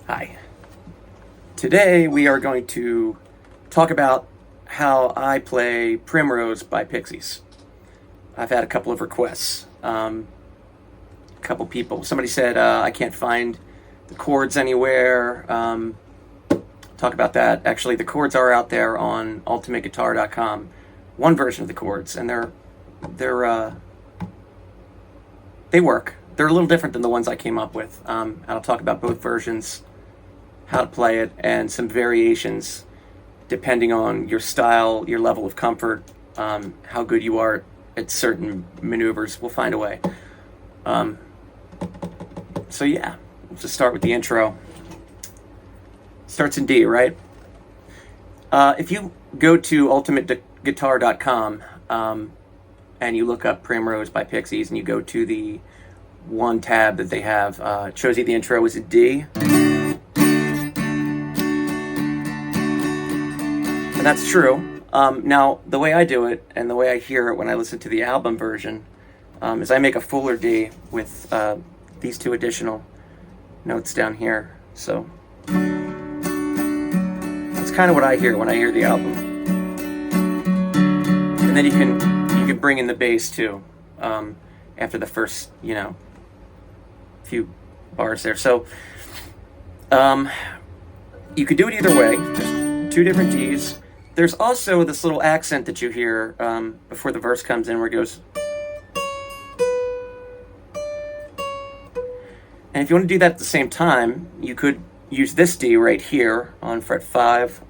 Hi. Today we are going to talk about how I play Primrose by Pixies. I've had a couple of requests. A couple people. Somebody said I can't find the chords anywhere. Talk about that. Actually, the chords are out there on ultimateguitar.com. One version of the chords, and they work. They're a little different than the ones I came up with. And I'll talk about both versions, how to play it, and some variations depending on your style, your level of comfort, how good you are at certain maneuvers. We'll find a way. So yeah, let's just start with the intro. Starts in D, right? If you go to ultimateguitar.com and you look up Primrose by Pixies and you go to the one tab that they have, it shows you the intro is a D. And that's true. Now, the way I do it and the way I hear it when I listen to the album version is I make a fuller D with these two additional notes down here. So that's kind of what I hear when I hear the album. And then you can bring in the bass too after the first, few bars there. So you could do it either way. There's two different Ds. There's also this little accent that you hear before the verse comes in where it goes. And if you want to do that at the same time, you could use this D right here on fret 5.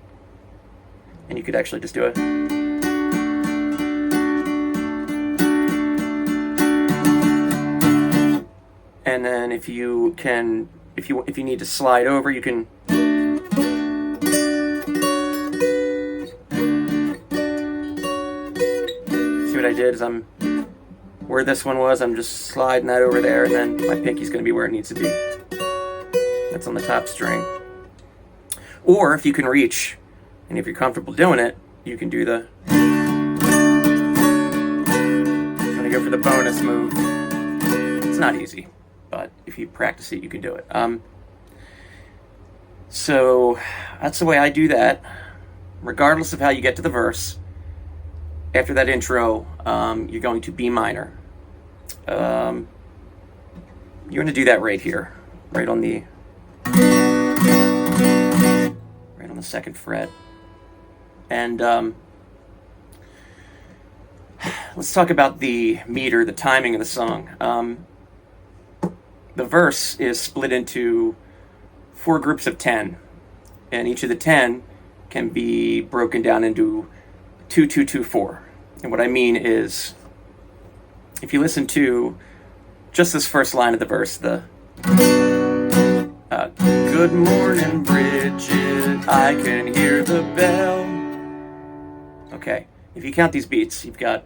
And you could actually just do it. And then if you need to slide over, you can. See what I did is where this one was, I'm just sliding that over there, and then my pinky's going to be where it needs to be. That's on the top string. Or if you can reach, and if you're comfortable doing it, you can do the. I'm going to go for the bonus move. It's not easy, but if you practice it, you can do it. So that's the way I do that. Regardless of how you get to the verse, after that intro, you're going to B minor. You're going to do that right here, right on the second fret. And let's talk about the meter, the timing of the song. The verse is split into 4 groups of 10, and each of the 10 can be broken down into 2, 2, 2, 4. And what I mean is, if you listen to just this first line of the verse, the good morning, Bridget, I can hear the bell. Okay, if you count these beats, you've got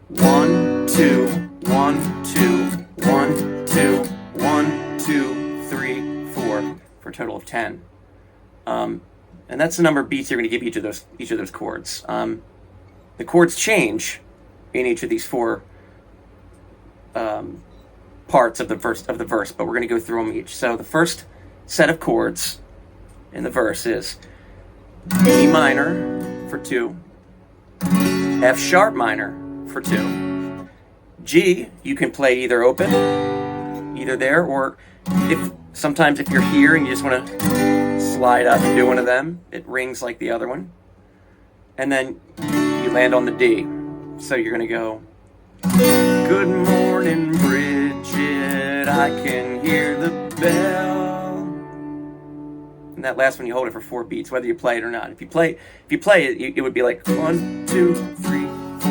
1, 2, 1, 2, 1, 2, 1, 2, 3, 4, for a total of 10. And that's the number of beats you're going to give each of those chords. The chords change in each of these 4 parts of the verse, but we're going to go through them each. So the first set of chords in the verse is E minor for 2, F sharp minor for 2, G you can play either open, either there, or if you're here and you just want to slide up and do one of them, it rings like the other one, and then you land on the D. So you're going to go, good morning, Bridget, I can hear the bell. And that last one you hold it for 4 beats, whether you play it or not. If you play it, it would be like 1, 2, 3, 4,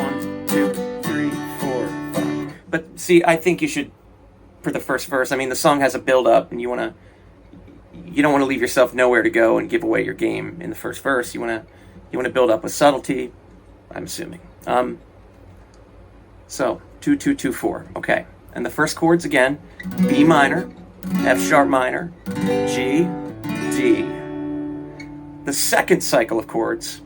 1, 2, 3, 4, 5. But see, I think you should, for the first verse, I mean, the song has a build up, and you don't want to leave yourself nowhere to go and give away your game in the first verse. You want to build up with subtlety, I'm assuming. So 2, 2, 2, 4. Okay. And the first chords again: B minor, F sharp minor, G, D. The second cycle of chords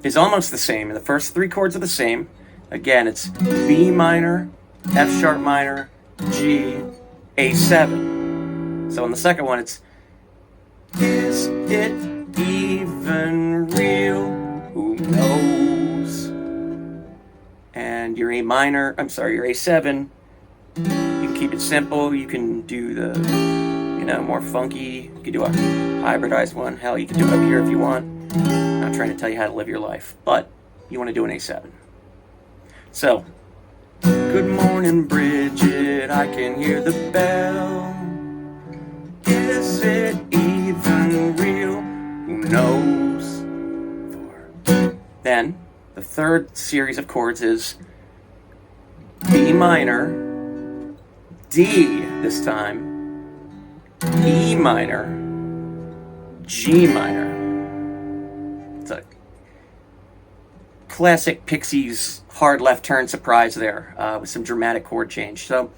is almost the same, and the first 3 chords are the same. Again, it's B minor, F sharp minor, G, A7. So in the second one, it's Is it even real? Who knows? And your A minor, I'm sorry, your A7, you can keep it simple. You can do the, more funky. You can do a hybridized one. Hell, you can do it up here if you want. I'm not trying to tell you how to live your life, but you want to do an A7. So, good morning, Bridget, I can hear the bell. Is it even real? Who knows? Then, the third series of chords is B minor, D this time, E minor, G minor. It's a classic Pixies hard left turn surprise there, with some dramatic chord change. So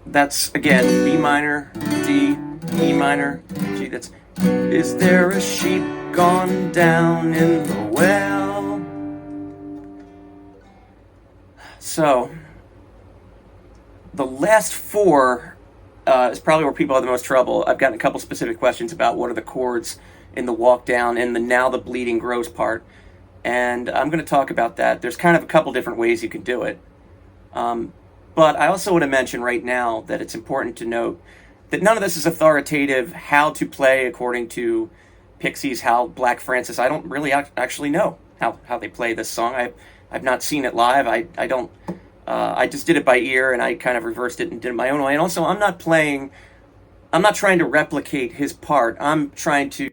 that's, again, B minor, D, E minor, G. That's, is there a sheep gone down in the well? So the last four is probably where people have the most trouble. I've gotten a couple specific questions about what are the chords in the walk down and the now the bleeding grows part, and I'm going to talk about that. There's kind of a couple different ways you can do it, but I also want to mention right now that it's important to note that none of this is authoritative how to play according to Pixies, how Black Francis. I don't really actually know how they play this song. I've not seen it live. I don't. I just did it by ear, and I kind of reversed it and did it my own way. And also, I'm not trying to replicate his part. I'm trying to